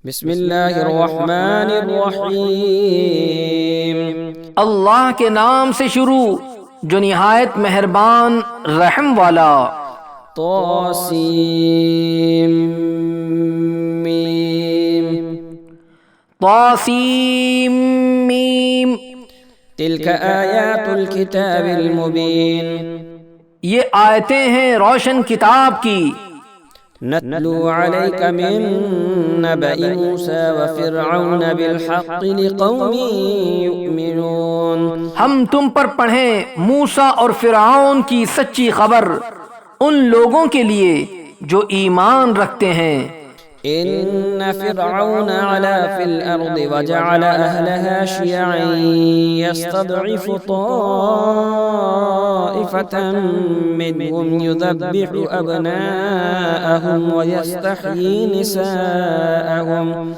بسم اللہ الرحمن الرحیم۔ اللہ کے نام سے شروع جو نہایت مہربان رحم والا۔ طاسیم میم۔ طاسیم میم۔ تلک آیات الکتاب المبین۔ یہ آیتیں ہیں روشن کتاب کی۔ نتلو علیک من نبأ موسیٰ وفرعون بالحق لقوم یؤمنون۔ ہم تم پر پڑھیں موسیٰ اور فرعون کی سچی خبر ان لوگوں کے لیے جو ایمان رکھتے ہیں۔ ان فرعون علا فی الارض وجعل اہلها شیعا یستضعف طائفة منهم يذبح ابناءهم ويستحيي نساءهم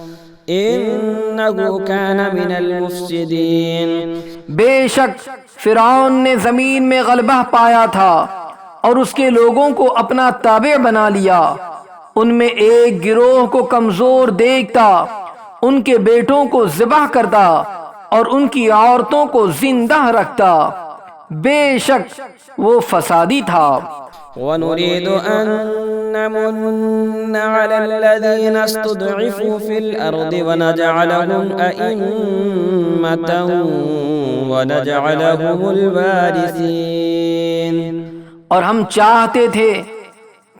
انه كان من المفسدين۔ بے شک فرعون نے زمین میں غلبہ پایا تھا اور اس کے لوگوں کو اپنا تابع بنا لیا۔ ان میں ایک گروہ کو کمزور دیکھتا، ان کے بیٹوں کو ذبح کرتا اور ان کی عورتوں کو زندہ رکھتا۔ بے شک وہ فسادی تھا۔ وَنُرِيدُ أَن نَّمُنَّ عَلَى الَّذِينَ اسْتُضْعِفُوا فِي الْأَرْضِ وَنَجْعَلَهُمْ أَئِمَّةً وَنَجْعَلَهُمُ الْوَارِثِينَ۔ اور ہم چاہتے تھے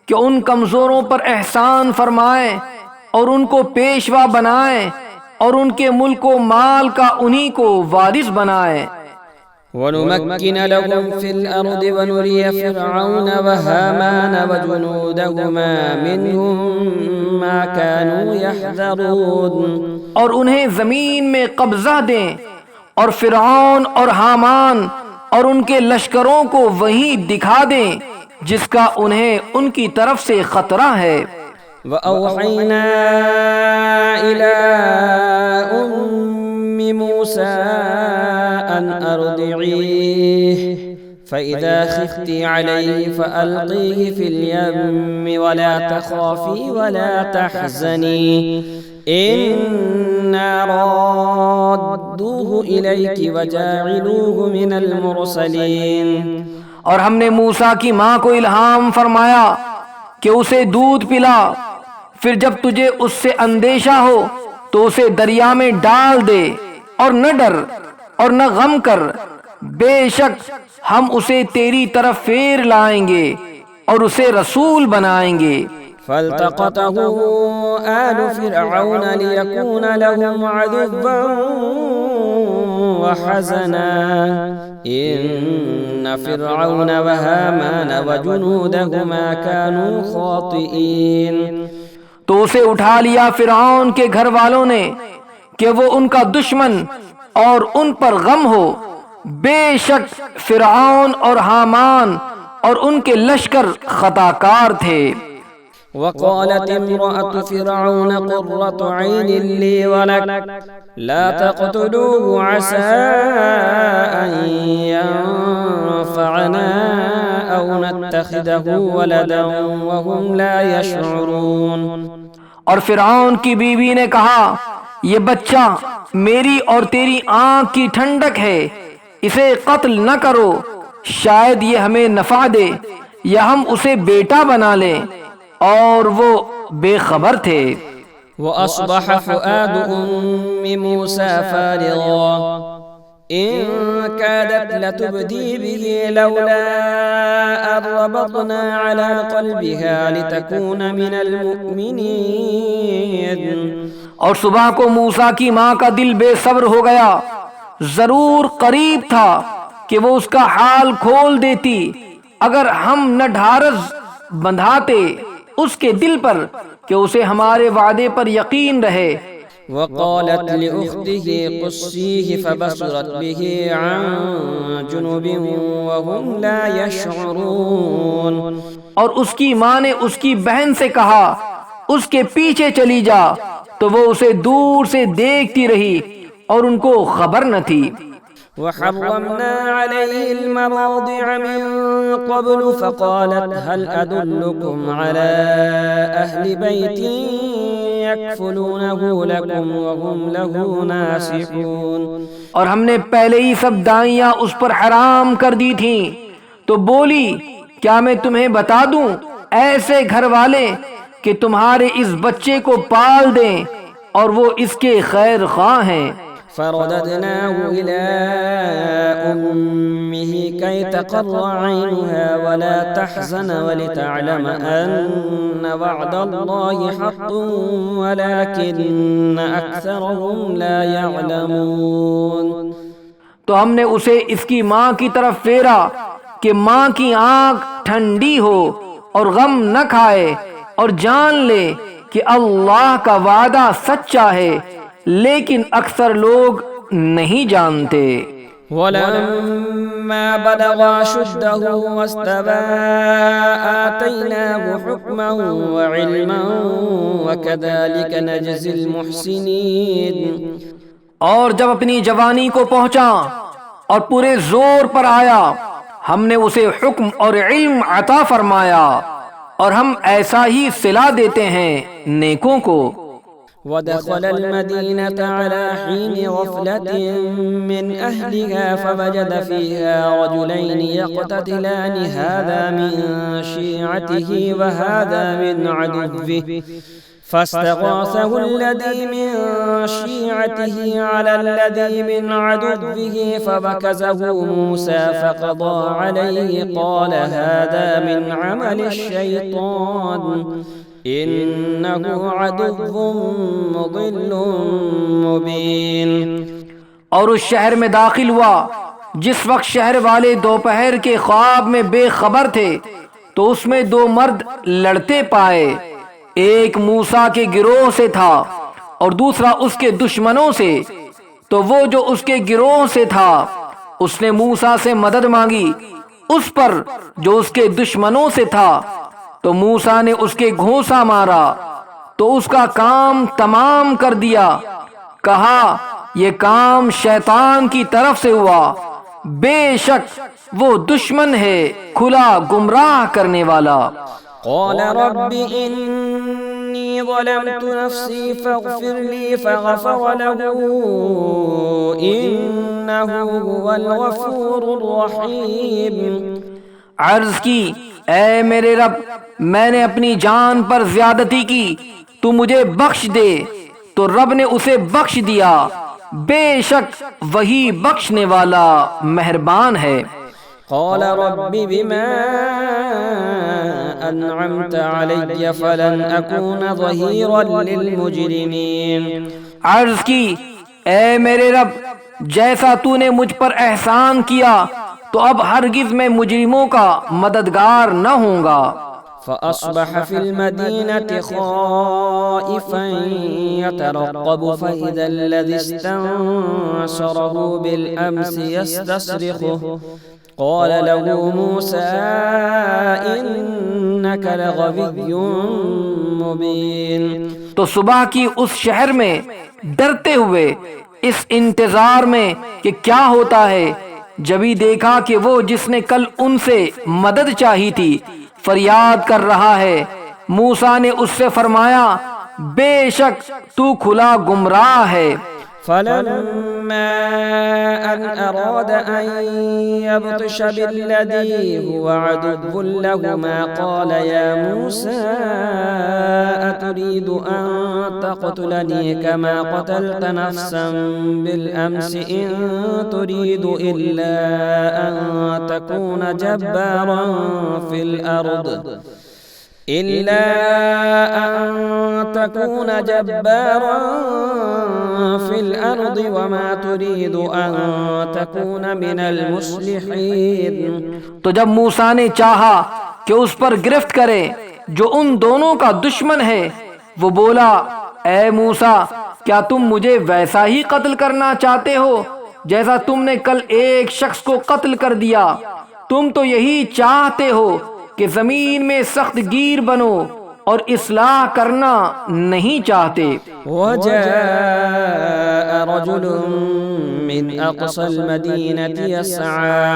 کہ ان کمزوروں پر احسان فرمائیں اور ان کو پیشوا بنائیں اور ان کے ملک و مال کا انہی کو وارث بنائیں۔ وَنُمَكِّنَ لَهُمْ فِي الْأَرْضِ وَنُرِيَ فِرْعَوْنَ وَهَامَانَ وَجُنُودَهُمَا مِنْهُمْ مَا كَانُوا يَحْذَرُونَ۔ اور انہیں زمین میں قبضہ دیں اور فرعون اور حامان اور ان کے لشکروں کو وہیں دکھا دیں جس کا انہیں ان کی طرف سے خطرہ ہے۔ وَأَوْحَيْنَا إِلَىٰ أُمِّ مُوسَىٰ أَنْ أَرْضِعِيهِ فَإِذَا خِفْتِ عَلَيْهِ فَأَلْقِيهِ فِي الْيَمِّ وَلَا تَخَافِي وَلَا تَحْزَنِي إِنَّا رَادُّوهُ إِلَيْكِ وَجَاعِلُوهُ مِنَ الْمُرْسَلِينَ۔ اور ہم نے موسیٰ کی ماں کو الہام فرمایا کہ اسے دودھ پلا، پھر جب تجھے اس سے اندیشہ ہو تو اسے دریا میں ڈال دے، اور نہ ڈر اور نہ غم کر، بے شک ہم اسے تیری طرف پھیر لائیں گے اور اسے رسول بنائیں گے۔ فَالْتَقَطَهُ آلُ فِرْعَوْنَ لِيَكُونَ لَهُمْ عَدُوًّا وَحَزَنًا إِنَّ فِرْعَوْنَ وَهَامَانَ وَجُنُودَهُمَا كَانُوا خَاطِئِينَ۔ تو اسے اٹھا لیا فرعون کے گھر والوں نے کہ وہ ان کا دشمن اور ان پر غم ہو۔ بے شک فرعون اور حامان اور ان کے لشکر خطاکار تھے۔ وقالت امرأة فرعون قرة عين لي ولك لا تقتلوه عسى أن ينفعنا أو نتخذه ولدا وهم لا يشعرون۔ اور فرعون کی بیوی نے کہا یہ بچہ میری اور تیری آنکھ کی ٹھنڈک ہے، اسے قتل نہ کرو، شاید یہ ہمیں نفع دے یا ہم اسے بیٹا بنا لیں، اور وہ بے خبر تھے۔ وَأَصْبَحَ فُؤَادُ أُمِّ مُوسَىٰ فَارِغًا إِن كَادَتْ لَتُبْدِي بِهِ لَوْلَا أَن رَّبَطْنَا عَلَىٰ قَلْبِهَا لِتَكُونَ مِنَ الْمُؤْمِنِينَ۔ اور صبح کو موسیٰ کی ماں کا دل بے صبر ہو گیا، ضرور قریب تھا کہ وہ اس کا حال کھول دیتی اگر ہم نہ ڈھارس بندھاتے اس کے دل پر کہ اسے ہمارے وعدے پر یقین رہے۔ وقالت لأخته قصيه فبصرت به عن جنب وهم لا يشعرون۔ اور اس کی ماں نے اس کی بہن سے کہا اس کے پیچھے چلی جا، تو وہ اسے دور سے دیکھتی رہی اور ان کو خبر نہ تھی۔ وحرمنا عليه المراضع من قبل فقالت هل أدلكم على أهل بيت يكفلونه لكم وهم له ناصحون. اور ہم نے پہلے ہی سب دائیاں اس پر حرام کر دی تھیں، تو بولی کیا میں تمہیں بتا دوں ایسے گھر والے کہ تمہارے اس بچے کو پال دیں اور وہ اس کے خیر خواہ ہیں. فرددناه إلى أمه كي تقر عينها ولا تحزن ولتعلم أن وعد الله حق ولكن أكثرهم لا يعلمون. تو ہم نے اسے اس کی ماں کی طرف پھیرا کہ ماں کی آنکھ ٹھنڈی ہو اور غم نہ کھائے اور جان لے کہ اللہ کا وعدہ سچا ہے، لیکن اکثر لوگ نہیں جانتے. ولما بلغ أشده واستوى آتيناه حكما وعلما وكذلك نجزي المحسنين. اور جب اپنی جوانی کو پہنچا اور پورے زور پر آیا، ہم نے اسے حکم اور علم عطا فرمایا، اور ہم ایسا ہی صلہ دیتے ہیں نیکوں کو. ودخل المدينة على حين غفلة من أهلها فوجد فيها رجلين يقتتلان هذا من شيعته وهذا من عدوه فاستغاثه الذي من شيعته على الذي من عدوه فوكزه موسى فقضى عليه قال هذا من عمل الشيطان إنه عدو مضل مبين. اور اس شہر میں داخل ہوا جس وقت شہر والے دوپہر کے خواب میں بے خبر تھے، تو اس میں دو مرد لڑتے پائے، ایک موسیٰ کے گروہ سے تھا اور دوسرا اس کے دشمنوں سے. تو وہ جو اس کے گروہ سے تھا اس نے موسیٰ سے مدد مانگی اس پر جو اس کے دشمنوں سے تھا، تو موسیٰ نے اس کے گھونسا مارا تو اس کا کام تمام کر دیا. کہا یہ کام شیطان کی طرف سے ہوا، بے شک وہ دشمن ہے کھلا گمراہ کرنے والا. قال رب إني ظلمت نفسي فاغفر لي فغفر له إنه هو الغفور الرحيم. عرض کی اے میرے رب، میں نے اپنی جان پر زیادتی کی، تو مجھے بخش دے. تو رب نے اسے بخش دیا، بے شک وہی بخشنے والا مہربان ہے. قال رب بما أنعمت علي فلن أكون ظهيرا للمجرمين. عرض کی اے میرے رب، جیسا تو نے مجھ پر احسان کیا تو اب ہرگز میں مجرموں کا مددگار نہ ہوں گا. فأصبح في المدينة خائفا يترقب فإذا الذي استنصره بالأمس يستصرخه قال له موسى إنك لغوي مبين. تو صبح کی اس شہر میں ڈرتے ہوئے اس انتظار میں کہ کیا ہوتا ہے، جبھی دیکھا کہ وہ جس نے کل ان سے مدد چاہی تھی فریاد کر رہا ہے. موسیٰ نے اس سے فرمایا بے شک تو کھلا گمراہ ہے. فلما أن أراد أن يبطش بالذي هو عدو لهما قال يا موسى أتريد أن تقتلني كما قتلت نفسا بالأمس إن تريد إلا أن تكون جبارا في الأرض وما تريد أن تكون من المصلحين. تو جب موسیٰ نے چاہا کہ اس پر گرفت کرے جو ان دونوں کا دشمن ہے، وہ بولا اے موسیٰ، کیا تم مجھے ویسا ہی قتل کرنا چاہتے ہو جیسا تم نے کل ایک شخص کو قتل کر دیا؟ تم تو یہی چاہتے ہو کہ زمین میں سخت گیر بنو اور اصلاح کرنا نہیں چاہتے۔ وجاء رجل من أقصى المدينة يسعى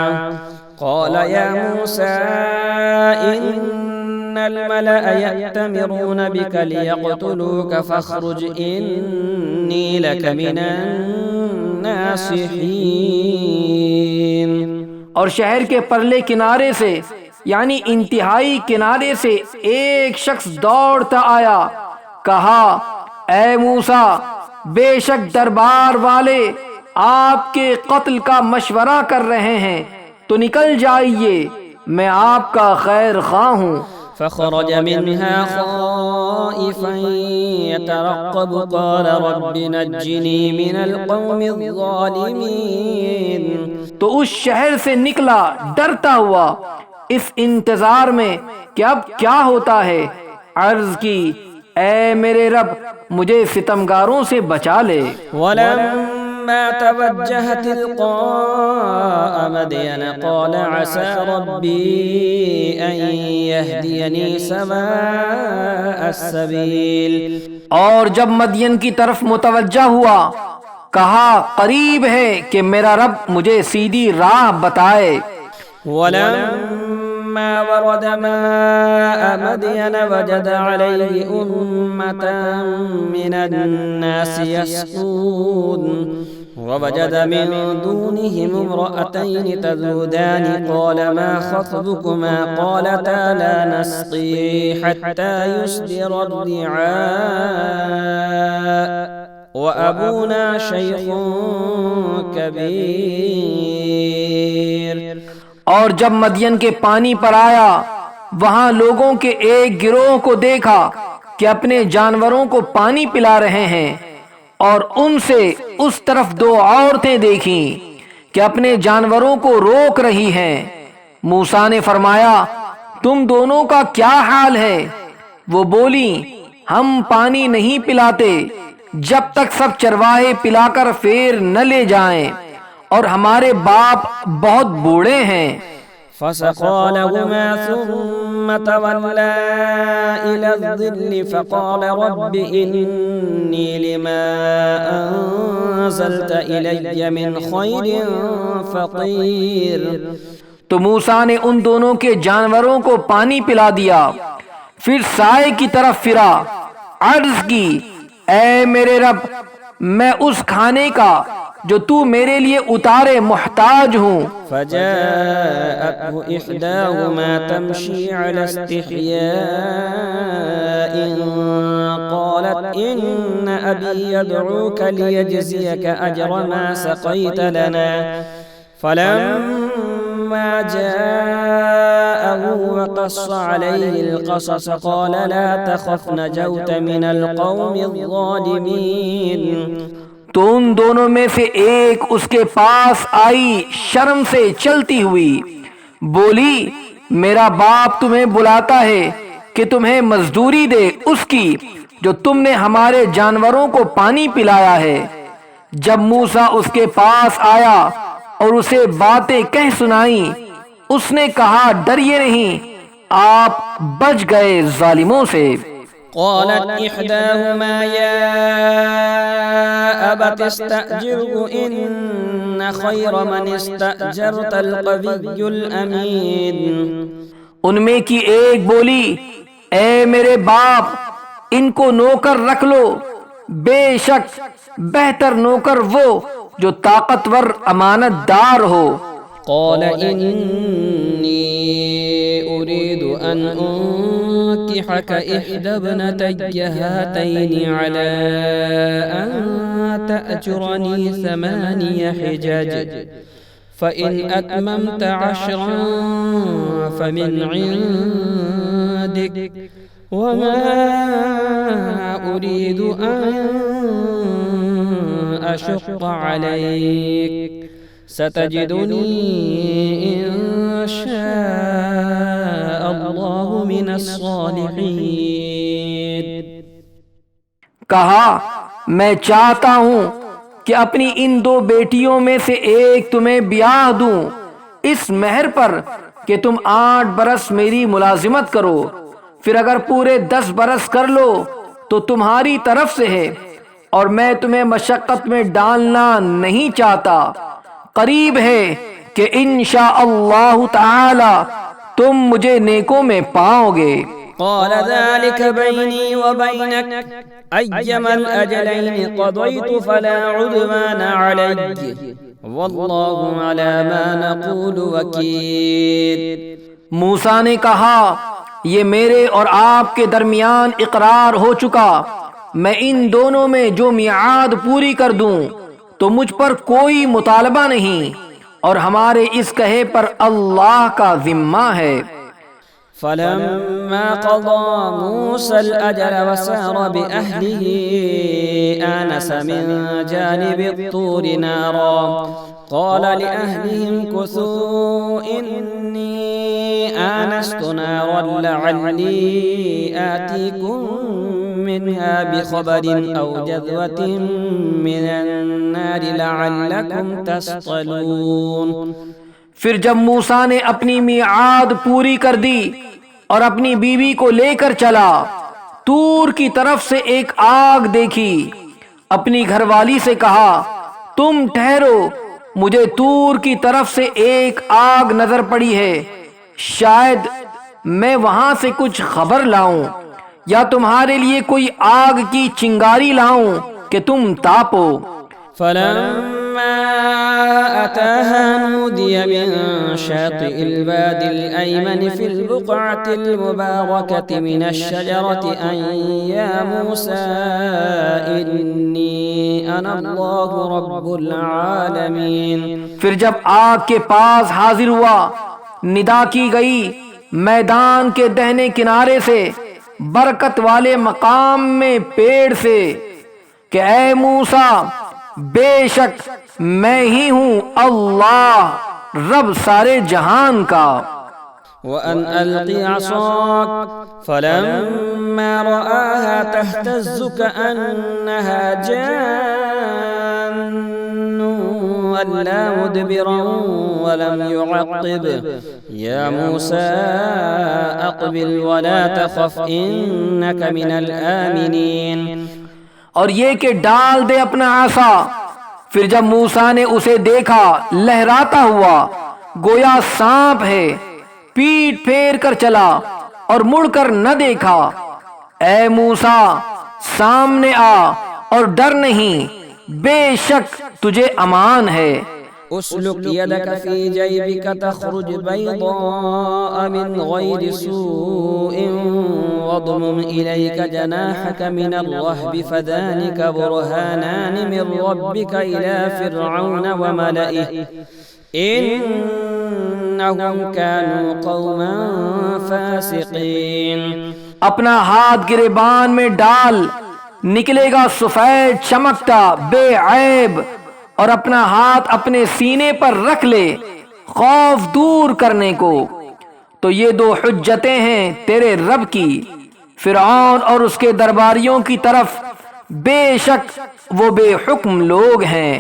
قال يا موسى إن الملأ يأتمرون بك ليقتلوك فاخرج إني لك من الناصحين۔ اور شہر کے پرلے کنارے سے یعنی انتہائی کنارے سے ایک شخص دوڑتا آیا، کہا اے موسیٰ، بے شک دربار والے آپ کے قتل کا مشورہ کر رہے ہیں، تو نکل جائیے، میں آپ کا خیر خواہ ہوں۔ فخرج منها خائفا يترقب قال رب نجني من القوم الظالمين۔ تو اس شہر سے نکلا ڈرتا ہوا، اس انتظار میں کہ اب کیا ہوتا ہے، عرض کی اے میرے رب مجھے ستمگاروں سے بچا لے۔ ولما توجه تلقاء مدين قال عسى ربي أن يهديني سواء السبيل۔ اور جب مدین کی طرف متوجہ ہوا، کہا قریب ہے کہ میرا رب مجھے سیدھی راہ بتائے۔ ولما ورد ماء مدين وجد عليه أمة من الناس يسقون ووجد من دونهم امرأتين تذودان قال ما خطبكما قالتا لا نسقي حتى يصدر الرعاء وأبونا شيخ كبير۔ اور جب مدین کے پانی پر آیا، وہاں لوگوں کے ایک گروہ کو دیکھا کہ اپنے جانوروں کو پانی پلا رہے ہیں، اور ان سے اس طرف دو عورتیں دیکھیں کہ اپنے جانوروں کو روک رہی ہیں۔ موسیٰ نے فرمایا تم دونوں کا کیا حال ہے؟ وہ بولی ہم پانی نہیں پلاتے جب تک سب چرواہے پلا کر پھر نہ لے جائیں، اور ہمارے باپ بہت بوڑھے ہیں۔ فسقى لهما ثم تولى إلى الظل فقال رب إني لما أنزلت إلي من خير فقير۔ تو موسیٰ نے ان دونوں کے جانوروں کو پانی پلا دیا، پھر سائے کی طرف پھرا، عرض کی اے میرے رب میں اس کھانے کا جو تو میرے لیے اتارے محتاج ہوں۔ فجاءته إحداهما تمشي على استحياء قالت إن أبي يدعوك ليجزيك أجر ما سقيت لنا فلما جاءه وقص عليه القصص قال لا تخف نجوت من القوم الظالمين۔ تو ان دونوں میں سے ایک اس کے پاس آئی شرم سے چلتی ہوئی، بولی میرا باپ تمہیں بلاتا ہے کہ تمہیں مزدوری دے اس کی جو تم نے ہمارے جانوروں کو پانی پلایا ہے۔ جب موسیٰ اس کے پاس آیا اور اسے باتیں کہہ سنائیں، اس نے کہا ڈریے نہیں، آپ بچ گئے ظالموں سے۔ قالت إحداهما يا أبت استأجره إن خير من استأجرت القوي الأمين۔ ان میں کی ایک بولی اے میرے باپ ان کو نوکر رکھ لو، بے شک بہتر نوکر وہ جو طاقتور امانت دار ہو۔ قال إني أريد أن أنكحك إحدى ابنتي هاتين على أن تأجرني 8 حجج فإن أتممت 10 فمن عندك وما أريد أن أشق عليك ستجدني إن شاء الله من الصالحين۔ کہا میں چاہتا ہوں کہ اپنی ان 2 بیٹیوں میں سے ایک تمہیں بیاہ دوں اس مہر پر کہ تم 8 برس میری ملازمت کرو، پھر اگر پورے 10 برس کر لو تو تمہاری طرف سے ہے، اور میں تمہیں مشقت میں ڈالنا نہیں چاہتا۔ قریب ہے کہ انشاءاللہ تعالی تم مجھے نیکوں میں پاؤ گے۔ قال ذلك بيني وبينك أيما الأجلين قضيت فلا عدوان علي والله على ما نقول وكيل۔ موسیٰ نے کہا یہ میرے اور آپ کے درمیان اقرار ہو چکا، میں ان دونوں میں جو میعاد پوری کر دوں تو مجھ پر کوئی مطالبہ نہیں، اور ہمارے اس کہے پر اللہ کا ذمہ ہے۔ فلما قضى موسى الأجل وسار بأهله آنس من جانب الطور نارا قال لأهلهم كثوا إني آنست نارا لعلي آتيكم منها بخبر أو جذوة من النار لعلكم تصطلون۔ پھر جب موسیٰ نے اپنی میعاد پوری کر دی اور اپنی بیوی کو لے کر چلا، طور کی طرف سے ایک آگ دیکھی، اپنی گھر والی سے کہا تم ٹھہرو، مجھے طور کی طرف سے ایک آگ نظر پڑی ہے، شاید میں وہاں سے کچھ خبر لاؤں یا تمہارے لیے کوئی آگ کی چنگاری لاؤں کہ تم تاپو۔ فلما أتاها نودي من شاطئ الواد الأيمن في البقعة المباركة من الشجرة أن يا موسى إني أنا الله رب العالمين۔ پھر جب آگ کے پاس حاضر ہوا، ندا کی گئی میدان کے دہنے کنارے سے، برکت والے مقام میں پیڑ سے، کہ اے موسیٰ بے شک میں ہی ہوں اللہ رب سارے جہان کا۔ وأن ألقي عصاك فلما رآها تهتز كأنها جان ولا مدبرا ولم يعقب يا موسى أقبل ولا تخف إنك من الآمنين۔ اور یہ کہ ڈال دے اپنا عصا۔ پھر جب موسیٰ نے اسے دیکھا لہراتا ہوا گویا سانپ ہے، پیٹ پھیر کر چلا اور مڑ کر نہ دیکھا۔ اے موسیٰ سامنے آ اور ڈر نہیں، بے شک تجھے امان ہے۔ اسلك يدك في جيبك تخرج بيضاء من غير سوء واضمم إليك جناحك من الرهب فذلك برهانان من ربك إلى فرعون وملئه إنهم كانوا قوما فاسقين۔ اپنا ہاتھ گریبان میں ڈال، نکلے گا سفید چمکتا بے عیب، اور اپنا ہاتھ اپنے سینے پر رکھ لے خوف دور کرنے کو، تو یہ دو حجتیں ہیں تیرے رب کی، فرعون اور اس کے درباریوں کی طرف، بے شک وہ بے حکم لوگ ہیں۔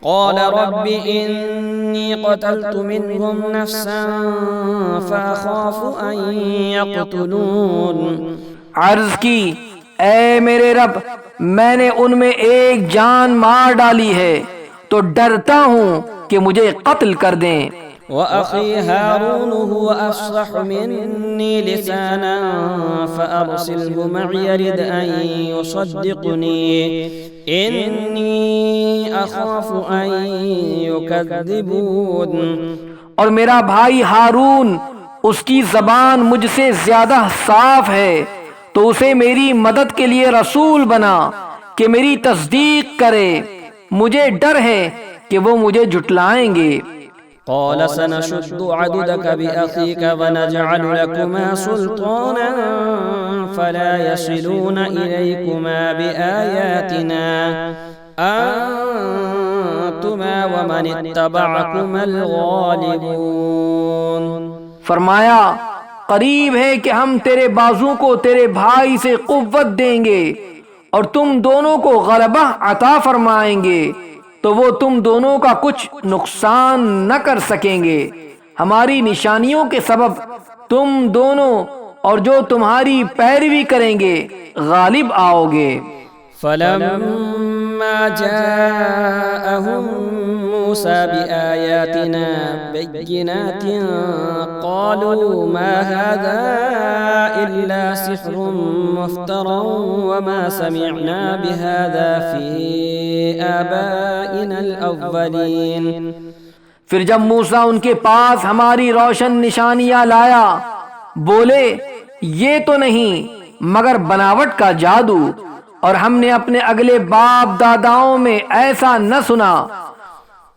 قال رب إني قتلت منهم نفسا فأخاف أن يقتلون۔ عرض کی اے میرے رب میں نے ان میں ایک جان مار ڈالی ہے تو ڈرتا ہوں کہ مجھے قتل کر دیں۔ وأخي هارون هو أفصح مني لسانا فأرسله معي يرد أن يصدقني إني أخاف أن يكذبون۔ اور میرا بھائی ہارون اس کی زبان مجھ سے زیادہ صاف ہے، تو اسے میری مدد کے لیے رسول بنا کہ میری تصدیق کرے، مجھے ڈر ہے کہ وہ مجھے جھٹلائیں گے۔ قال سنشد عضدك بأخيك ونجعل لكما سلطانا فلا يصلون إليكما بآياتنا أنتما ومن اتبعكما الغالبون۔ فرمایا قریب ہے کہ ہم تیرے بازو کو تیرے بھائی سے قوت دیں گے اور تم دونوں کو غلبہ عطا فرمائیں گے، تو وہ تم دونوں کا کچھ نقصان نہ کر سکیں گے۔ ہماری نشانیوں کے سبب تم دونوں اور جو تمہاری پیروی کریں گے غالب آؤ گے۔ فلما جاءهم موسى بآياتنا بينات قالوا ما هذا إلا سحر مفترى وما سمعنا بهذا في آبائنا الأولين۔ پھر جب موسیٰ ان کے پاس ہماری روشن نشانیاں لایا، بولے یہ تو نہیں مگر بناوٹ کا جادو، اور ہم نے اپنے اگلے باپ داداؤں میں ایسا نہ سنا۔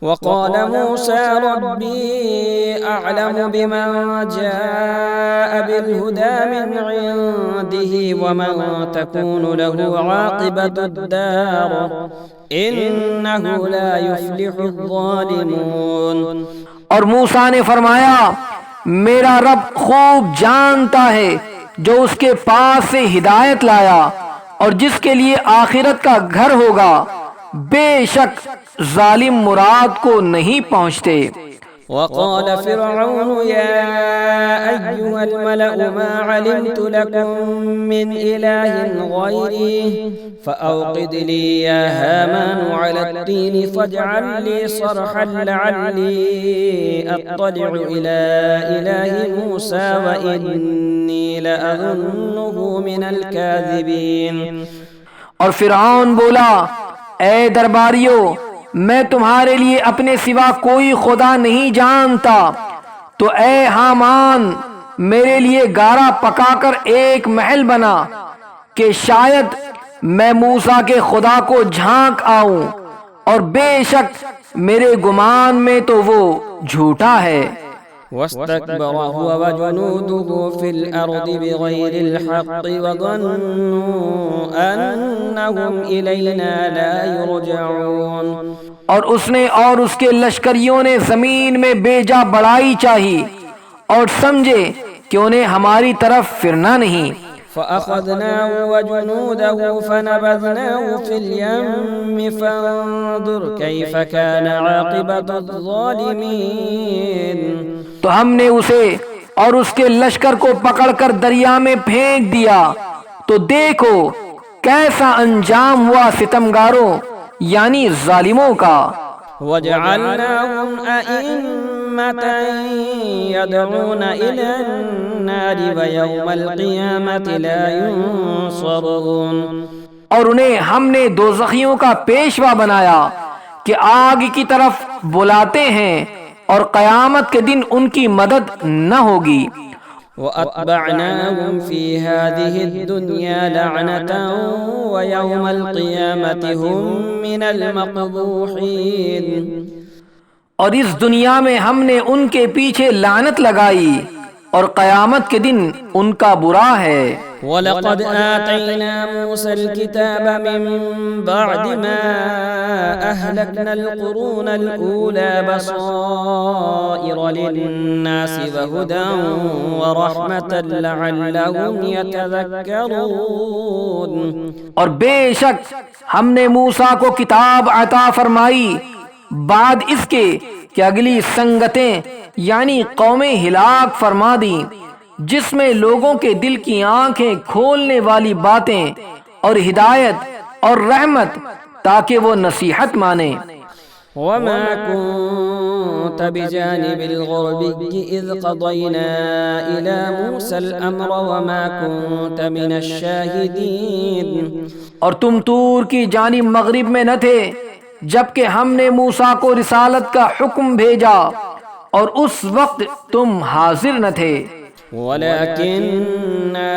وقال موسى ربي أعلم بمن جاء بالهدى من عنده ومن تكون له عاقبة الدار إنه لا يفلح الظالمون۔ اور موسیٰ نے فرمایا میرا رب خوب جانتا ہے جو اس کے پاس سے ہدایت لایا اور جس کے لیے آخرت کا گھر ہوگا، بے شک ظالم مراد کو نہیں پہنچتے۔ وقال فرعون يا أيها الملأ ما علمت لكم من إله غيري فأوقد لي يا هامان على الطين فاجعل لي صرحا لعلي أطلع إلى إله موسى وإني لأظنه من الكاذبين۔ اور فرعون بولا اے درباریو، میں تمہارے لیے اپنے سوا کوئی خدا نہیں جانتا، تو اے حامان میرے لیے گارا پکا کر ایک محل بنا کہ شاید میں موسیٰ کے خدا کو جھانک آؤں، اور بے شک میرے گمان میں تو وہ جھوٹا ہے۔ واستكبر هو وجنوده في الأرض بغير الحق وظنوا أنهم إلينا لا يرجعون۔ اور اس نے اور اس کے لشکریوں نے زمین میں بیجا بڑائی چاہی اور سمجھے کہ انہیں ہماری طرف پھرنا نہیں۔ فأخذناه وجنوده فنبذناه في اليم فانظر كيف كان عاقبة الظالمين۔ تو ہم نے اسے اور اس کے لشکر کو پکڑ کر دریا میں پھینک دیا، تو دیکھو کیسا انجام ہوا ستمگاروں یعنی ظالموں کا۔ وَجَعَلْنَاهُمْ أَئِمَّةً يَدْعُونَ إِلَى النَّارِ وَيَوْمَ الْقِيَامَةِ لَا يُنصَرُونَ۔ اور انہیں ہم نے دوزخیوں کا پیشوا بنایا کہ آگ کی طرف بلاتے ہیں، اور قیامت کے دن ان کی مدد نہ ہوگی۔ وَأَتْبَعْنَاهُمْ فِي هَذِهِ الدُّنْيَا لَعْنَةً وَيَوْمَ الْقِيَامَةِ هُمْ مِنَ الْمَقْبُوحِينَ۔ اور اس دنیا میں ہم نے ان کے پیچھے لعنت لگائی، اور قیامت کے دن ان کا برا ہے۔ وَلَقَدْ آتَيْنَا مُوسَى الْكِتَابَ مِن بَعْدِ مَا أَهْلَكْنَا الْقُرُونَ الْأُولَى بَصَائِرَ لِلنَّاسِ وَهُدًى وَرَحْمَةً لَعَلَّهُمْ يَتَذَكَّرُونَ۔ اور بے شک ہم نے موسیٰ کو کتاب عطا فرمائی بعد اس کے کہ اگلی سنگتیں یعنی قومیں ہلاک فرما دیں، جس میں لوگوں کے دل کی آنکھیں کھولنے والی باتیں اور ہدایت اور رحمت تاکہ وہ نصیحت مانیں۔ وَمَا كُنْتَ بِجَانِبِ الْغَرْبِيِّ إِذْ قَضَيْنَا إِلَى مُوسَى الْأَمْرَ وَمَا كُنْتَ مِنَ الشَّاهِدِينَ۔ اور تم طور کی جانب مغرب میں نہ تھے جبکہ ہم نے موسیٰ کو رسالت کا حکم بھیجا، اور اس وقت تم حاضر نہ تھے۔ وَلَكِنَّا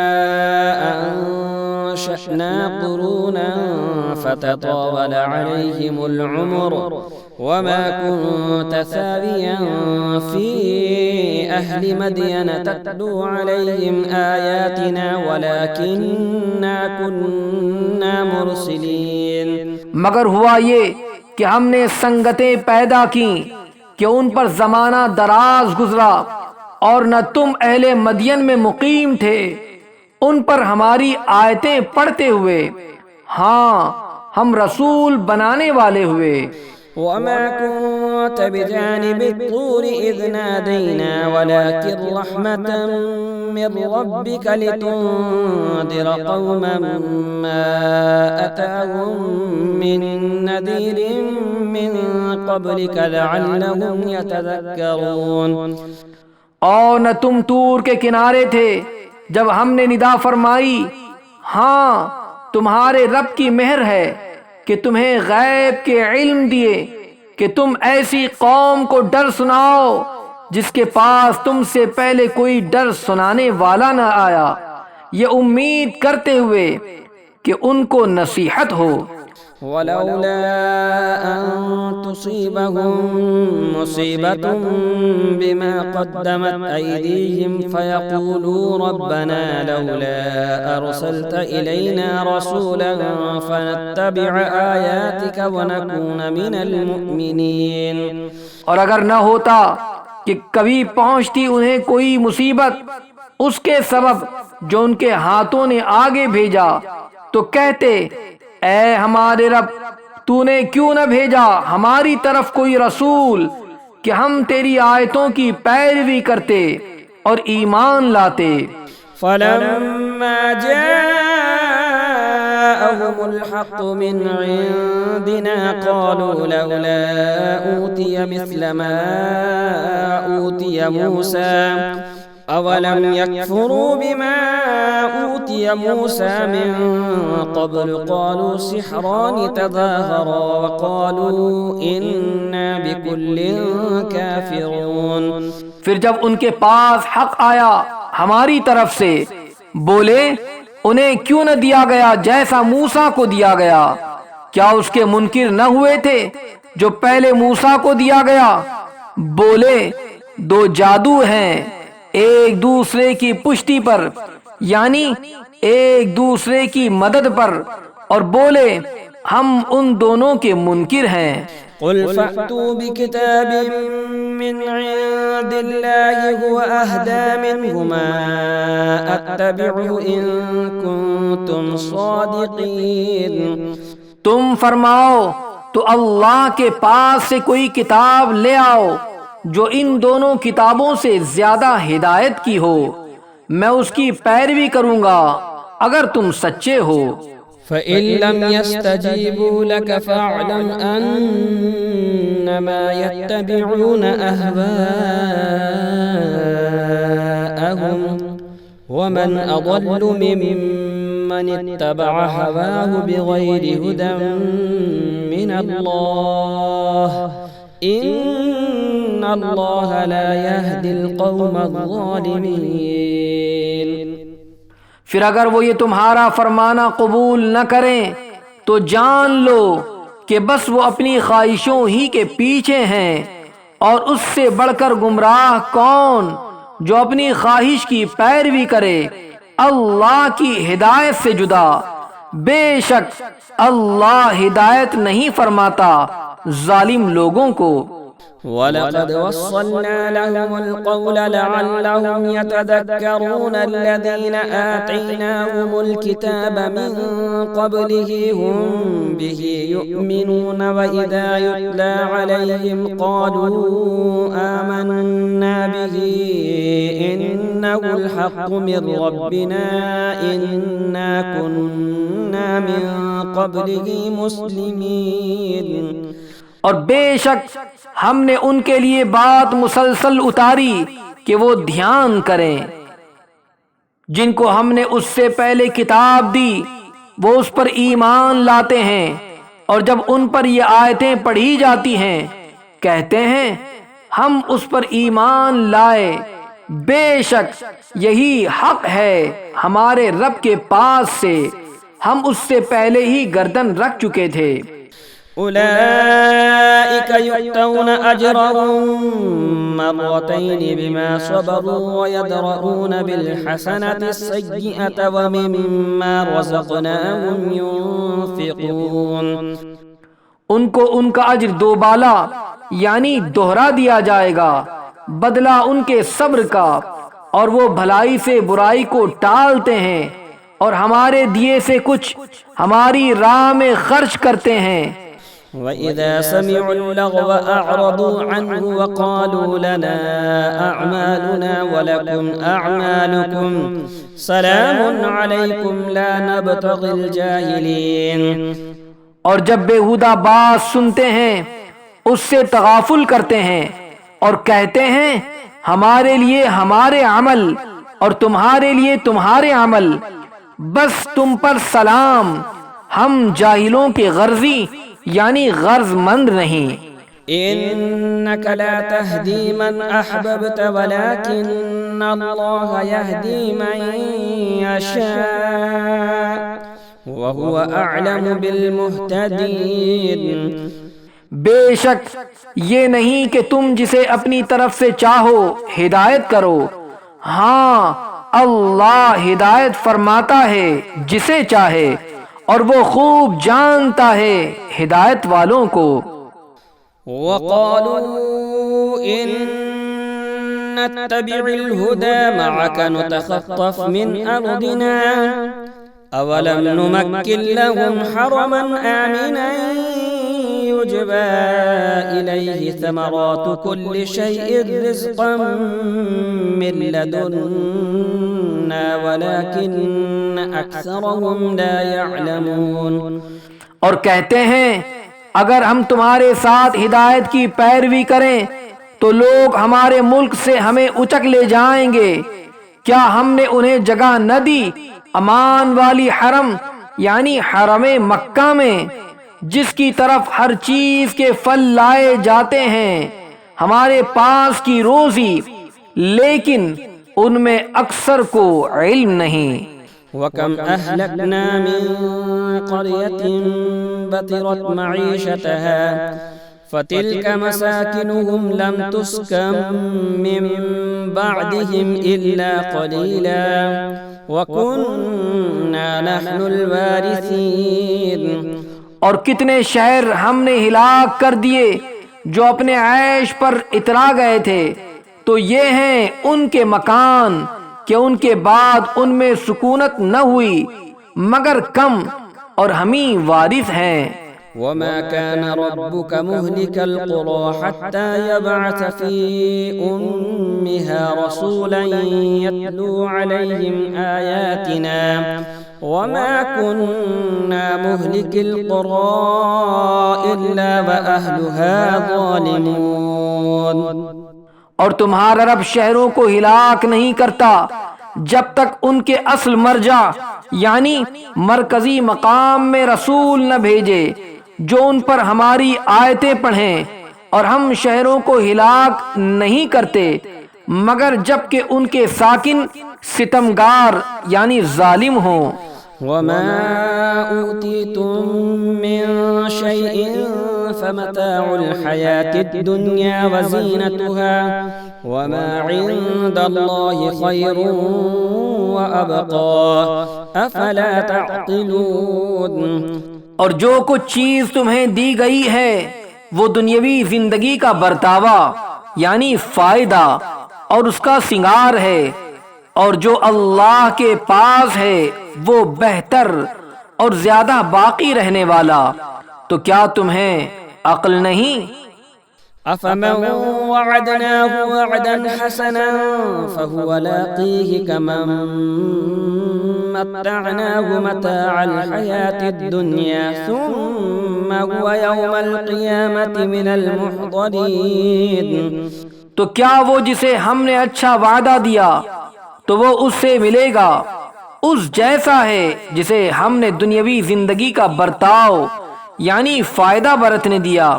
أَنشَأْنَا قُرُونًا فَتَطَاوَلَ عَلَيْهِمُ الْعُمُرُ وَمَا كُنْتَ ثَاوِيًا فِي أَهْلِ مَدْيَنَ تَتْلُو عَلَيْهِمْ آيَاتِنَا وَلَكِنَّا كُنَّا مُرْسِلِينَ۔ مگر ہوا یہ کہ ہم نے سنگتیں پیدا کی کہ ان پر زمانہ دراز گزرا، اور نہ تم اہل مدین میں مقیم تھے ان پر ہماری آیتیں پڑھتے ہوئے، ہاں ہم رسول بنانے والے ہوئے۔ وَمَا كُنْتَ بِجَانِبِ الطُّورِ إِذْ نَادَيْنَا وَلَكِنْ رَحْمَةً من ربك لتنذر قوما ما أتاهم من نذير من قبلك لعلهم يتذكرون۔ اور نہ تم طور کے کنارے تھے جب ہم نے ندا فرمائی، ہاں تمہارے رب کی مہر ہے کہ تمہیں غیب کے علم دیے کہ تم ایسی قوم کو ڈر سناؤ جس کے پاس تم سے پہلے کوئی ڈر سنانے والا نہ آیا، یہ امید کرتے ہوئے کہ ان کو نصیحت ہو۔ ولولا أن تصيبهم مصيبة بما قدمت أيديهم فيقولوا ربنا لولا أرسلت إلينا رسولا فنتبع آياتك ونكون من المؤمنين۔ اور اگر نہ ہوتا کہ کبھی پہنچتی انہیں کوئی مصیبت اس کے سبب جو ان کے ہاتھوں نے آگے بھیجا تو کہتے، اے ہمارے رب، تو نے کیوں نہ بھیجا ہماری طرف کوئی رسول کہ ہم تیری آیتوں کی پیروی کرتے اور ایمان لاتے۔ فلما جاءهم الحق من عندنا قالوا لولا أوتي مثل ما أوتي موسى أولم يكفروا بما أوتي موسى من قبل قالوا سحران تظاهرا وقالوا إنا بكل كافرون۔ پھر جب ان کے پاس حق آیا ہماری طرف سے، بولے انہیں کیوں نہ دیا گیا جیسا موسیٰ کو دیا گیا؟ کیا اس کے منکر نہ ہوئے تھے جو پہلے موسیٰ کو دیا گیا؟ بولے دو جادو ہیں ایک دوسرے کی پشتی پر، یعنی ایک دوسرے کی مدد پر، اور بولے ہم ان دونوں کے منکر ہیں۔ قل فأتوا بكتاب من عند الله هو أهدى منهما أتبعه إن كنتم صادقين۔ تم فرماؤ تو اللہ کے پاس سے کوئی کتاب لے آؤ جو ان دونوں کتابوں سے زیادہ ہدایت کی ہو، میں اس کی پیروی کروں گا اگر تم سچے ہو۔ فَإِن لَّمْ يَسْتَجِيبُوا لَكَ فَاعْلَمْ أَنَّمَا يَتَّبِعُونَ أَهْوَاءَهُمْ وَمَنْ أَضَلُّ مِمَّنِ اتَّبَعَ هَوَاهُ بِغَيْرِ هُدًى مِّنَ اللَّهِ إِنَّ اللَّهَ لَا يَهْدِي الْقَوْمَ الظَّالِمِينَ۔ پھر اگر وہ یہ تمہارا فرمانا قبول نہ کریں تو جان لو کہ بس وہ اپنی خواہشوں ہی کے پیچھے ہیں، اور اس سے بڑھ کر گمراہ کون جو اپنی خواہش کی پیروی کرے اللہ کی ہدایت سے جدا۔ بے شک اللہ ہدایت نہیں فرماتا ظالم لوگوں کو۔ وَلَقَدْ وَصَّلْنَا لَهُمُ الْقَوْلَ لَعَلَّهُمْ يَتَذَكَّرُونَ الَّذِينَ آتَيْنَاهُمُ الْكِتَابَ مِنْ قَبْلِهِ هُمْ بِهِ يُؤْمِنُونَ وَإِذَا يُتْلَى عَلَيْهِمْ قَالُوا آمَنَّا بِهِ إِنَّهُ الْحَقُّ مِنْ رَبِّنَا إِنَّا كُنَّا مِنْ قَبْلِهِ مُسْلِمِينَ۔ اور بے شک ہم نے ان کے لیے بات مسلسل اتاری کہ وہ دھیان کریں، جن کو ہم نے اس سے پہلے کتاب دی وہ اس پر ایمان لاتے ہیں، اور جب ان پر یہ آیتیں پڑھی جاتی ہیں کہتے ہیں ہم اس پر ایمان لائے، بے شک یہی حق ہے ہمارے رب کے پاس سے، ہم اس سے پہلے ہی گردن رکھ چکے تھے۔ أولئك يؤتون أجرهم مرتين بما صبروا ويدرؤون بالحسنة السيئة ومما رزقناهم ينفقون۔ ان کو ان کا اجر دو بالا یعنی دوہرا دیا جائے گا، بدلہ ان کے صبر کا، اور وہ بھلائی سے برائی کو ٹالتے ہیں اور ہمارے دیے سے کچھ ہماری راہ میں خرچ کرتے ہیں۔ وَإِذَا سَمِعُوا اللَّغْوَ أَعْرَضُوا عَنْهُ وَقَالُوا لَنَا أَعْمَالُنَا وَلَكُمْ أَعْمَالُكُمْ سَلَامٌ عَلَيْكُمْ لَا نَبْتَغِي الْجَاهِلِينَ۔ اور جب بیہودہ بات سنتے ہیں اس سے تغافل کرتے ہیں اور کہتے ہیں ہمارے لیے ہمارے عمل اور تمہارے لیے تمہارے عمل، بس تم پر سلام، ہم جاہلوں کے غرضی یعنی غرض مند نہیں۔ إنك لا تهدي من أحببت ولكن الله يهدي من يشاء وهو أعلم بالمهتدين۔ بے شک یہ نہیں کہ تم جسے اپنی طرف سے چاہو ہدایت کرو، ہاں اللہ ہدایت فرماتا ہے جسے چاہے اور وہ خوب جانتا ہے ہدایت والوں کو۔ وقالوا إن نتبع الهدى معك نتخطف من أرضنا أولم نمكن لهم حرما آمنا يجبى إليه ثمرات كل شيء رزقا من لدنا ولكن أكثرهم لا يعلمون۔ اور کہتے ہیں اگر ہم تمہارے ساتھ ہدایت کی پیروی کریں تو لوگ ہمارے ملک سے ہمیں اچک لے جائیں گے، کیا ہم نے انہیں جگہ نہ دی امان والی حرم یعنی حرم مکہ میں جس کی طرف ہر چیز کے پھل لائے جاتے ہیں ہمارے پاس کی روزی، لیکن ان میں اکثر کو علم نہیں۔ وَكَمْ أَهْلَكْنَا مِنْ قَرْيَةٍ بَطِرَتْ مَعِيشَتَهَا فَتِلْكَ مَسَاكِنُهُمْ لَمْ تُسْكَنْ مِنْ بَعْدِهِمْ إِلَّا قَلِيلًا وَكُنَّا نَحْنُ الْوَارِثِينَ۔ اور کتنے شہر ہم نے ہلاک کر دیے جو اپنے عیش پر اترا گئے تھے، تو یہ ہیں ان کے مکان کہ ان کے بعد ان میں سکونت نہ ہوئی مگر کم، اور ہم ہی وارث ہیں۔ وَمَا كَانَ رَبُّكَ مُهْلِكَ الْقُرَى حَتَّى يَبْعَثَ فِي أُمِّهَا رَسُولًا يَتْلُو عَلَيْهِمْ آيَاتِنَا وَمَا كُنَّا مُهْلِكِ الْقُرَى إِلَّا وَأَهْلُهَا ظَالِمُونَ۔ اور تمہارا رب شہروں کو ہلاک نہیں کرتا جب تک ان کے اصل مرجع یعنی مرکزی مقام میں رسول نہ بھیجے جو ان پر ہماری آیتیں پڑھیں، اور ہم شہروں کو ہلاک نہیں کرتے مگر جب کہ ان کے ساکن ستمگار یعنی ظالم ہوں۔ وَمَا أُوتِيتُم مِّن شَيْءٍ فَمَتَاعُ الْحَيَاةِ الدُّنْيَا وَزِينَتُهَا وَمَا عِندَ اللَّهِ خَيْرٌ وَأَبْقَىٰ أَفَلَا تَعْقِلُونَ۔ اور جو کچھ چیز تمہیں دی گئی ہے وہ دنیاوی زندگی کا برتاوا یعنی فائدہ اور اس کا سنگار ہے، اور جو اللہ کے پاس ہے وہ بہتر اور زیادہ باقی رہنے والا، تو کیا تمہیں عقل نہیں؟ أَفَمَنْ وَعَدْنَاهُ وَعْدًا حَسَنًا فَهُوَ لَاقِيهِ كَمَنْ مَتَّعْنَاهُ مَتَاعَ الْحَيَاةِ الدُّنْيَا ثُمَّ هُوَ يَوْمَ الْقِيَامَةِ مِنَ الْمُحْضَرِينَ۔ تو کیا وہ جسے ہم نے اچھا وعدہ دیا تو وہ اس سے ملے گا، اس جیسا ہے جسے ہم نے دنیاوی زندگی کا برتاؤ یعنی فائدہ برتنے دیا،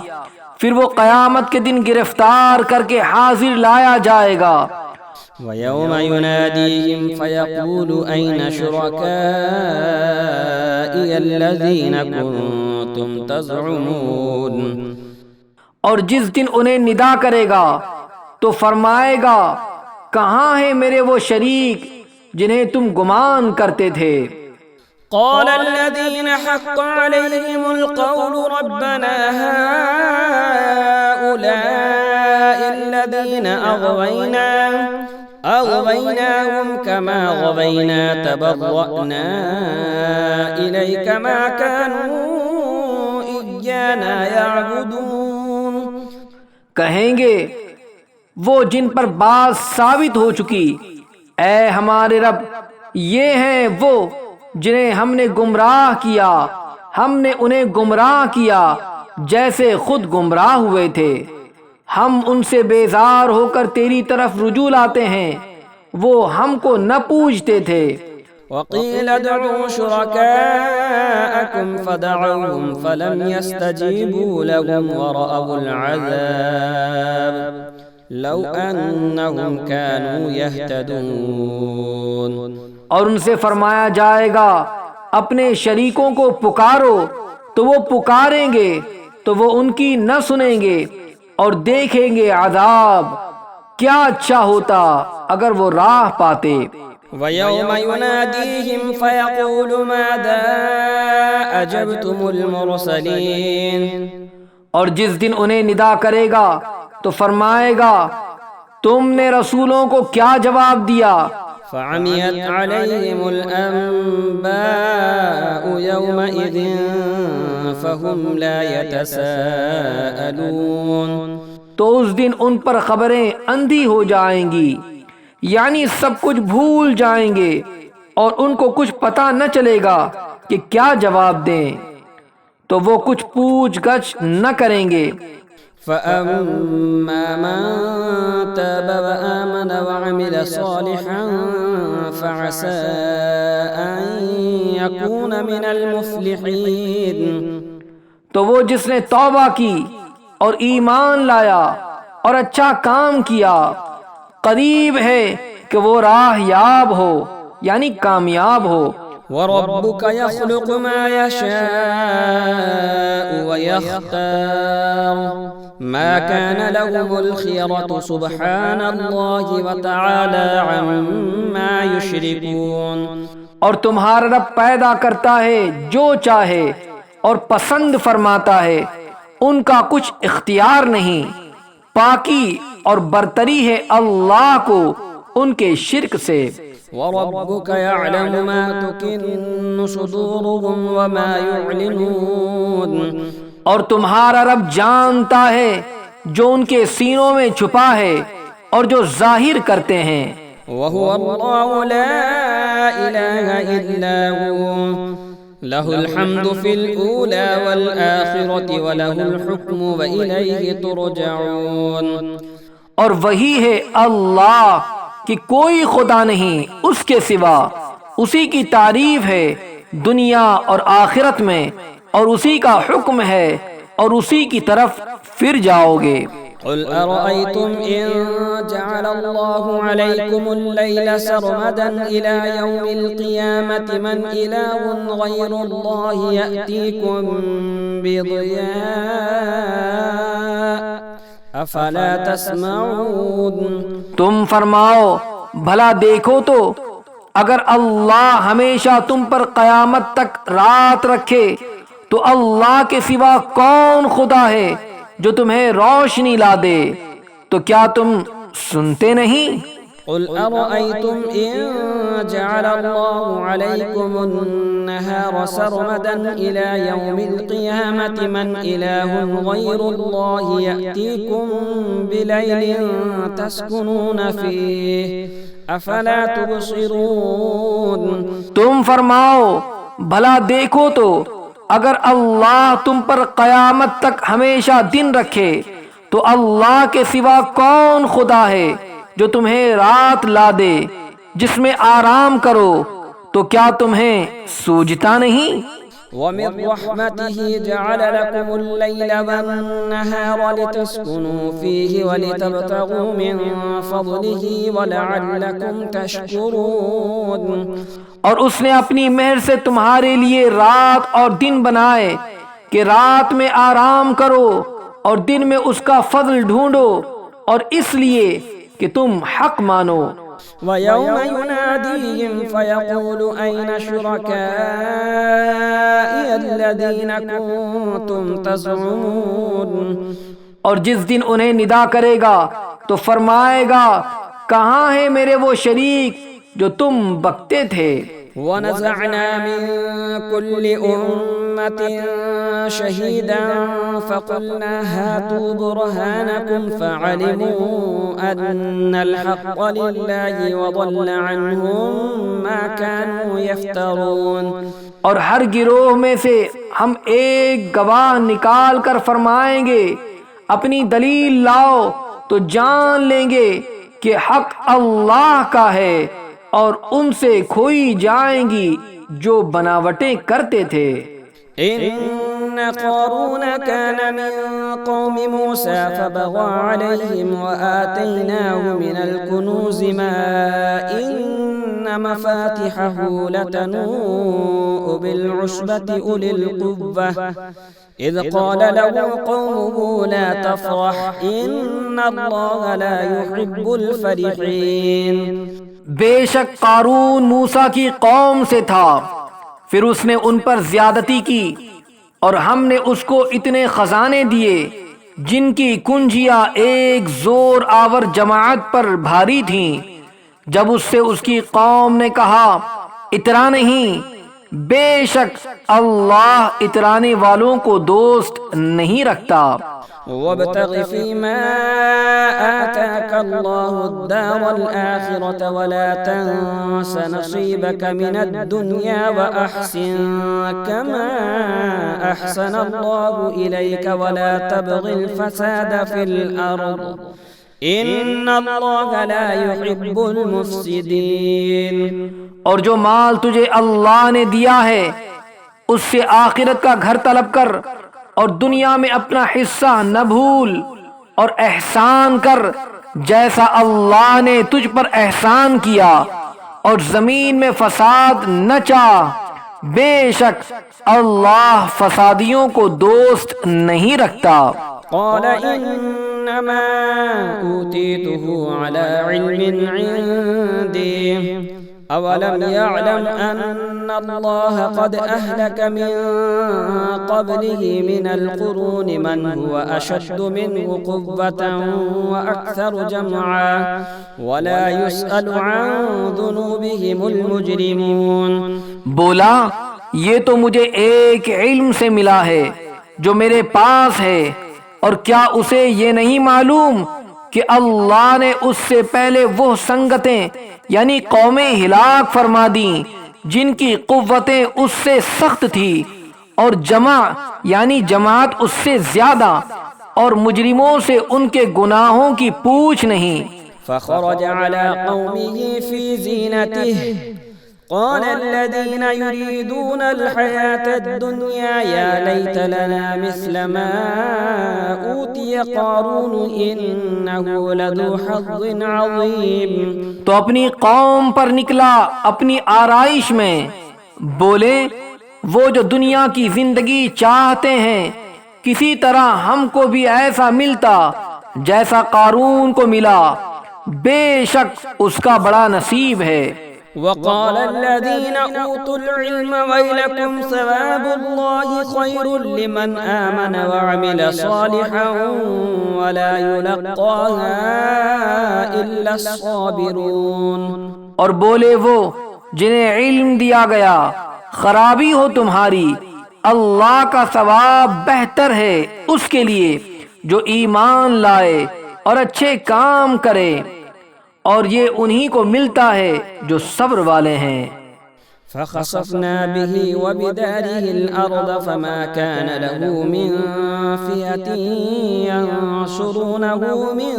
پھر وہ قیامت کے دن گرفتار کر کے حاضر لایا جائے گا۔ وَيَوْمَ يُنَادِيهِمْ فَيَقُولُ أَيْنَ شُرَكَائِيَ الَّذِينَ كُنتُمْ تَزْعُمُونَ۔ اور جس دن انہیں ندا کرے گا تو فرمائے گا کہاں ہیں میرے وہ شریک جنہیں تم گمان کرتے تھے۔ قال الذين حق عليهم القول ربنا هؤلاء الذين أغويناهم كما غوينا تبرأنا إليك ما كانوا إيانا يعبدون. کہیں گے وہ جن پر بات ثابت ہو چکی، اے ہمارے رب، یہ ہیں وہ جنہیں ہم نے گمراہ کیا، ہم نے انہیں گمراہ کیا جیسے خود گمراہ ہوئے تھے، ہم ان سے بیزار ہو کر تیری طرف رجوع لاتے ہیں، وہ ہم کو نہ پوجتے تھے۔ وقيل ادعوا شركاءكم فدعوهم فلم يستجيبوا لهم ورأوا العذاب لو أنهم كانوا يهتدون. اور ان سے فرمایا جائے گا اپنے شریکوں کو پکارو، تو وہ پکاریں گے تو وہ ان کی نہ سنیں گے اور دیکھیں گے عذاب، کیا اچھا ہوتا اگر وہ راہ پاتے۔ وَيَوْمَ يُنَادِيهِمْ فَيَقُولُ مَاذَا أَجَبْتُمُ الْمُرْسَلِينَ. اور جس دن انہیں ندا کرے گا تو فرمائے گا تم نے رسولوں کو کیا جواب دیا؟ فَعَمِيَتْ عَلَيْهِمُ الْأَنبَاءُ يَوْمَئِذٍ فَهُمْ لَا يَتَسَاءَلُونَ. تو اس دن ان پر خبریں اندھی ہو جائیں گی، یعنی سب کچھ بھول جائیں گے اور ان کو کچھ پتہ نہ چلے گا کہ کیا جواب دیں، تو وہ کچھ پوچھ گچھ نہ کریں گے۔ فَأَمَّا مَن تَابَ وَآمَنَ وَعَمِلَ صَالِحًا فَعَسَىٰ أَن يَكُونَ مِنَ الْمُفْلِحِينَ. تو وہ جس نے توبہ کی اور ایمان لایا اور اچھا کام کیا، قریب ہے کہ وہ راہ یاب ہو، یعنی کامیاب ہو۔ وَرَبُّكَ يَخْلُقُ مَا يَشَاءُ وَيَخْتَارُ مَا كَانَ لَهُمُ الْخِيَرَةُ سُبْحَانَ اللَّهِ وَتَعَالَى عَمَّا يُشْرِكُونَ. اور تمہارا رب پیدا کرتا ہے جو چاہے اور پسند فرماتا ہے، ان کا کچھ اختیار نہیں، پاکی اور برتری ہے اللہ کو ان کے شرک سے۔ وَرَبُّكَ يَعْلَمُ مَا تُكِنُّ صُدُورُهُمْ وَمَا يُعْلِنُونَ. اور تمہارا رب جانتا ہے جو ان کے سینوں میں چھپا ہے اور جو ظاہر کرتے ہیں۔ وَهُوَ اللَّهُ لَا إِلَٰهَ إِلَّا هُوَ لَهُ الْحَمْدُ فِي الْأُولَى وَالْآخِرَةِ وَلَهُ الْحُكْمُ وَإِلَيْهِ تُرْجَعُونَ. اور وہی ہے اللہ کہ کوئی خدا نہیں اس کے سوا، اسی کی تعریف ہے دنیا اور آخرت میں، اور اسی کا حکم ہے اور اسی کی طرف پھر جاؤ گے۔ قل أرأيتم إن جعل الله عليكم الليل سرمدا إلى يوم القيامة من إله غير الله يأتيكم بضياء أفلا تسمعون. تم فرماؤ بھلا دیکھو تو اگر اللہ ہمیشہ تم پر قیامت تک رات رکھے تو اللہ کے سوا کون خدا ہے جو تمہیں روشنی لا دے، تو کیا تم سنتے نہیں؟ قل أرأيتم إن جعل الله عليكم النهار سرمدا إلى يوم القيامة من إله غير الله يأتيكم بليل تسكنون فيه أفلا تبصرون. تم فرماؤ بھلا دیکھو تو اگر اللہ تم پر قیامت تک ہمیشہ دن رکھے تو اللہ کے سوا کون خدا ہے جو تمہیں رات لا دے جس میں آرام کرو، تو کیا تمہیں سوجتا نہیں؟ وَمِن رَحْمَتِهِ جَعَلَ لَكُمُ اللَّيْلَ وَالنَّهَارَ لِتَسْكُنُوا فِيهِ وَلِتَبْتَغُوا مِن فَضْلِهِ وَلَعَلَّكُمْ تَشْكُرُونَ. اور اس نے اپنی مہر سے تمہارے لیے رات اور دن بنائے کہ رات میں آرام کرو اور دن میں اس کا فضل ڈھونڈو، اور اس لیے کہ تم حق مانو۔ وَيَوْمَ يُنَادِيهِمْ فَيَقُولُ أَيْنَ شُرَكَائِيَ الَّذِينَ كُنتُمْ تَزْعُمُونَ. اور جس دن انہیں ندا کرے گا تو فرمائے گا کہاں ہیں میرے وہ شریک جو تم بکتے تھے؟ ونزعنا من كل أمة شهيدا فقلنا هاتوا برهانكم فعلموا أن الحق لله وضل عنهم ما كانوا يفترون۔ اور ہر گروہ میں سے ہم ایک گواہ نکال کر فرمائیں گے اپنی دلیل لاؤ، تو جان لیں گے کہ حق اللہ کا ہے، اور ان سے کھوئی جائیں گی جو بناوٹیں کرتے تھے۔ إن قارون كان من قوم موسى فبغى عليهم وآتيناه من الكنوز ما إن مفاتحه لتنوء بالعصبة أولي القوة إذ قال له قومه لا تفرح إن الله لا يحب الفرحين۔ بے شک قارون موسیٰ کی قوم سے تھا، پھر اس نے ان پر زیادتی کی، اور ہم نے اس کو اتنے خزانے دیے جن کی کنجیاں ایک زور آور جماعت پر بھاری تھیں۔ جب اس سے اس کی قوم نے کہا اترا نہیں، بے شک اللہ اترانے والوں کو دوست نہیں رکھتا۔ وابتغ فيما آتاك الله الدار الآخرة ولا تنس نصيبك من الدنيا وأحسن كما أحسن الله إليك ولا تبغ الفساد في الأرض إن الله لا يحب المفسدين۔ اور جو مال تجھے اللہ نے دیا ہے اس سے آخرت کا گھر طلب کر، اور دنیا میں اپنا حصہ نہ بھول، اور احسان کر جیسا اللہ نے تجھ پر احسان کیا، اور زمین میں فساد نہ چاہ، بے شک اللہ فسادیوں کو دوست نہیں رکھتا۔ قال انما اوتیته على علم عندي اولم يعلم ان الله قد اهلك من قبله من القرون من هو اشد منه قوة واكثر جمعا ولا يسأل عن ذنوبهم المجرمون۔ بولا یہ تو مجھے ایک علم سے ملا ہے جو میرے پاس ہے، اور کیا اسے یہ نہیں معلوم کہ اللہ نے اس سے پہلے وہ سنگتیں یعنی قومیں ہلاک فرما دیں جن کی قوتیں اس سے سخت تھی، اور جمع یعنی جماعت اس سے زیادہ، اور مجرموں سے ان کے گناہوں کی پوچھ نہیں۔ فخرج على قومه في زينته قال الذين يريدون الحياة الدنيا يا ليت لنا مثل ما أوتي قارون إنه لذو حظ عظيم۔ تو اپنی قوم پر نکلا اپنی آرائش میں، بولے وہ جو دنیا کی زندگی چاہتے ہیں کسی طرح ہم کو بھی ایسا ملتا جیسا قارون کو ملا، بے شک اس کا بڑا نصیب ہے۔ وقال الذين أوتوا العلم ويلكم ثواب الله خير لمن آمن وعمل صالحا ولا يلقاها إلا الصابرون۔ اور بولے وہ جنہیں علم دیا گیا خرابی ہو تمہاری، اللہ کا ثواب بہتر ہے اس کے لیے جو ایمان لائے اور اچھے کام کرے، اور یہ انہی کو ملتا ہے جو صبر والے ہیں۔ فخسفنا به وبداره الأرض فما كان له من فئة ينصرونه من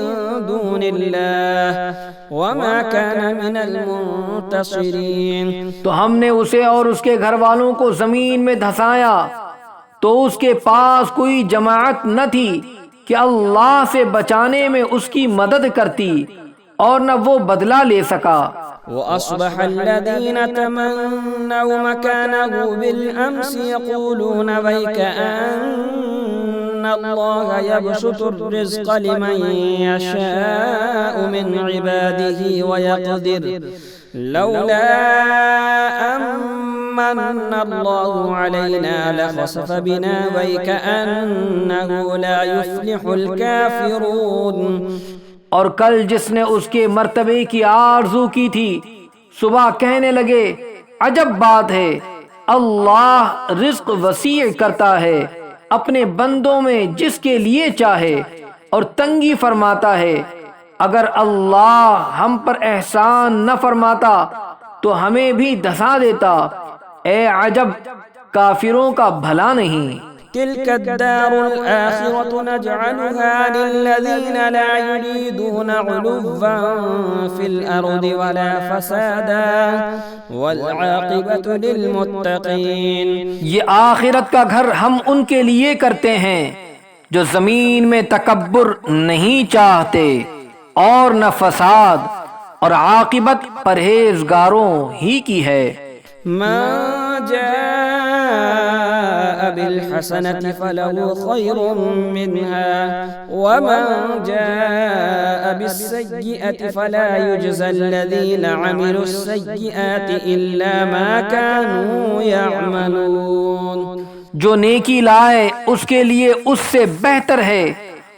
دون الله وما كان من المنتصرين۔ تو ہم نے اسے اور اس کے گھر والوں کو زمین میں دھسایا، تو اس کے پاس کوئی جماعت نہ تھی کہ اللہ سے بچانے میں اس کی مدد کرتی، اور نہ وہ بدلہ لے سکا۔ وَأَصْبَحَ الَّذِينَ تَمَنَّوْا مَكَانَهُ بِالْأَمْسِ يَقُولُونَ وَيْكَ أَنَّ اللَّهَ يَبْسُطُ الرِّزْقَ لِمَن يَشَاءُ مِنْ عِبَادِهِ وَيَقْدِرُ لَوْلَا أَمَّنَّ اللَّهُ عَلَيْنَا لَخَسَفَ بِنَا وَيْكَأَنَّهُ لَا يُفْلِحُ الْكَافِرُونَ۔ اور کل جس نے اس کے مرتبے کی آرزو کی تھی، صبح کہنے لگے عجب بات ہے، اللہ رزق وسیع کرتا ہے اپنے بندوں میں جس کے لیے چاہے اور تنگی فرماتا ہے۔ اگر اللہ ہم پر احسان نہ فرماتا تو ہمیں بھی دھسا دیتا۔ اے عجب، کافروں کا بھلا نہیں۔ تلك الدار الآخرة نجعلها للذين لا يريدون علوا في الأرض ولا فسادا والعاقبة للمتقين۔ یہ آخرت کا گھر ہم ان کے لیے کرتے ہیں جو زمین میں تکبر نہیں چاہتے اور نہ فساد، اور عاقبت پرہیزگاروں ہی کی ہے۔ ما جاء بالحسنة فله خير منها ومن جاء بالسيئة فلا يجزى الذين عملوا السيئات إلا ما كانوا يعملون۔ جو نیکی لائے اس کے لیے اس سے بہتر ہے،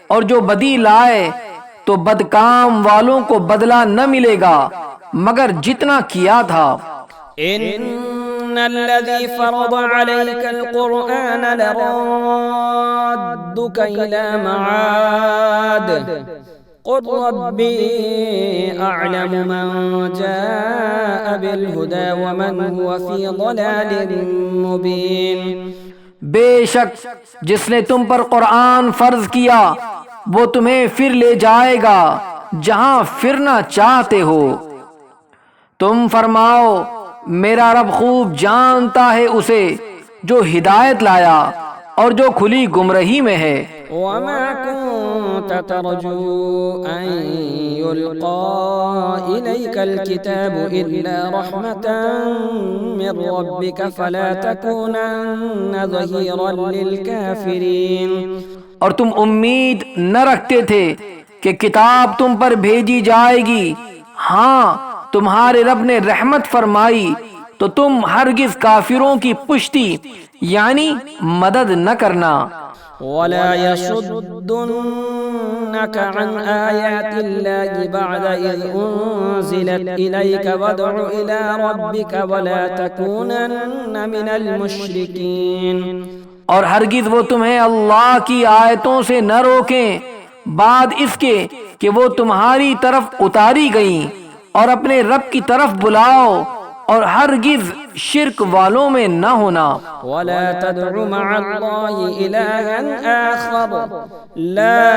اور جو بدی لائے تو بدکام والوں کو بدلہ نہ ملے گا مگر جتنا کیا تھا۔ إن الذي فرض عليك القرآن لرادك إلى معاد قل ربي أعلم من جاء بالهدى ومن هو في ضلال مبين۔ بے شک جس نے تم پر قرآن فرض کیا وہ تمہیں پھر لے جائے گا جہاں پھرنا چاہتے ہو۔ تم فرماؤ میرا رب خوب جانتا ہے اسے جو ہدایت لایا اور جو کھلی گمراہی میں ہے۔ وما كنت ترجو أن يلقى إليك الكتاب إلا رحمة من ربك فلا تكونن ظهيرا للكافرين۔ اور تم امید نہ رکھتے تھے کہ کتاب تم پر بھیجی جائے گی، ہاں تمہارے رب نے رحمت فرمائی تو تم ہرگز کافروں کی پشتی یعنی مدد نہ کرنا۔ ولا يصدنك عن آيات الله بعد إذ أنزلت إليك وادع إلى ربك ولا تكونن من المشركين۔ اور ہرگز وہ تمہیں اللہ کی آیتوں سے نہ روکیں بعد اس کے کہ وہ تمہاری طرف اتاری گئیں، اور اپنے رب کی طرف بلاؤ اور ہرگز شرک والوں میں نہ ہونا۔ ولا تدع مع الله إلها آخر لا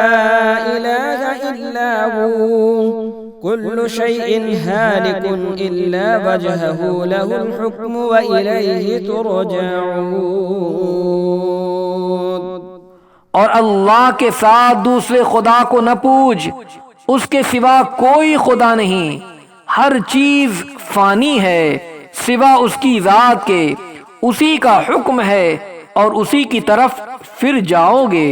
إله إلا هو كل شيء هالك إلا وجهه له الحكم وإليه ترجعون۔ اور اللہ کے ساتھ دوسرے خدا کو نہ پوج، اس کے سوا کوئی خدا نہیں، ہر چیز فانی ہے سوا اس کی ذات کے، اسی کا حکم ہے اور اسی کی طرف پھر جاؤ گے۔